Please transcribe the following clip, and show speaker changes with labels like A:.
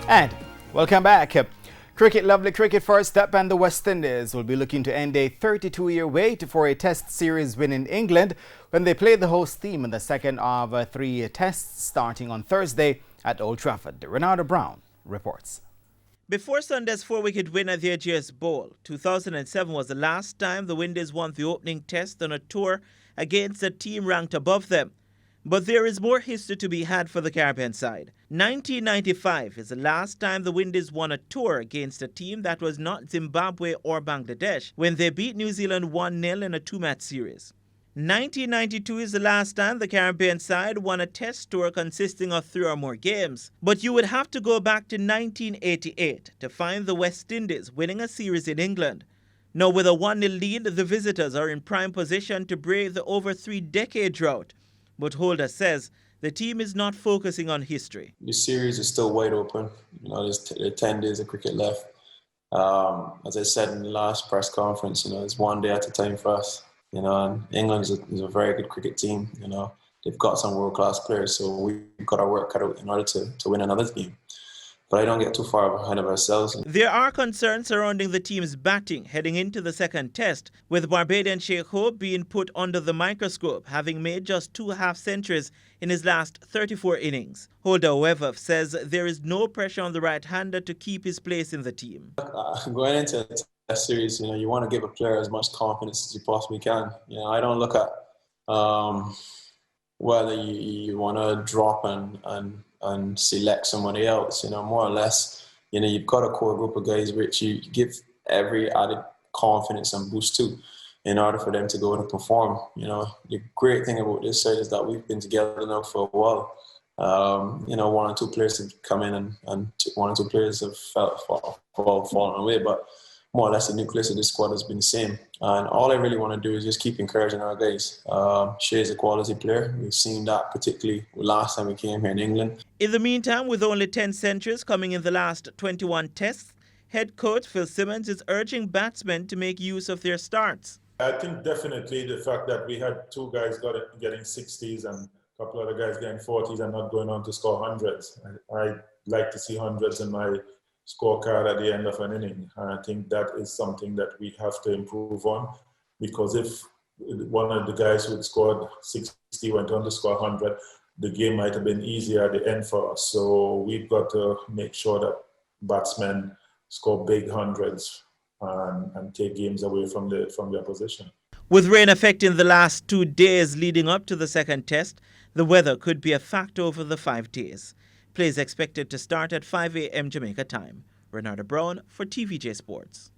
A: And welcome back. Cricket, lovely cricket first up, and the West Indies will be looking to end a 32-year wait for a Test series win in England when they play the host team in the second of three tests starting on Thursday at Old Trafford. Renata Brown reports.
B: Before Sunday's four-wicket win at the AGS Bowl, 2007 was the last time the Windies won the opening test on a tour against a team ranked above them. But there is more history to be had for the Caribbean side. 1995 is the last time the Windies won a tour against a team that was not Zimbabwe or Bangladesh when they beat New Zealand 1-0 in a two-match series. 1992 is the last time the Caribbean side won a test tour consisting of 3 or more games. But you would have to go back to 1988 to find the West Indies winning a series in England. Now with a 1-0 lead, the visitors are in prime position to break the over 3-decade drought. But Holder says the team is not focusing on history.
C: The series is still wide open. There's 10 days of cricket left. As I said in the last press conference, it's one day at a time for us. And England is a very good cricket team. They've got some world-class players, so we've got our work cut out in order to win another game. But I don't get too far ahead of ourselves.
B: There are concerns surrounding the team's batting heading into the second test, with Barbadian Sheikh Hope being put under the microscope, having made just 2 half-centuries in his last 34 innings. Holder, however, says there is no pressure on the right-hander to keep his place in the team.
C: Going into a test series, you want to give a player as much confidence as you possibly can. I don't look at whether you want to drop and select somebody else. More or less, you've got a core group of guys which you give every added confidence and boost to in order for them to go and perform. The great thing about this side is that we've been together now for a while. 1 or 2 players have come in and 1 or 2 players have fallen away, but more or less the nucleus of this squad has been the same. And all I really want to do is just keep encouraging our guys. Shea's a quality player. We've seen that particularly last time we came here in England.
B: In the meantime, with only 10 centuries coming in the last 21 tests, head coach Phil Simmons is urging batsmen to make use of their starts.
D: I think definitely the fact that we had 2 guys getting 60s and a couple other guys getting 40s and not going on to score hundreds. I like to see hundreds in my scorecard at the end of an inning. And I think that is something that we have to improve on, because if one of the guys who had scored 60 went on to score 100, the game might have been easier at the end for us. So we've got to make sure that batsmen score big hundreds and take games away from the opposition.
B: With rain affecting the last 2 days leading up to the second test, the weather could be a factor over the 5 days. Play is expected to start at 5 a.m. Jamaica time. Renata Brown for TVJ Sports.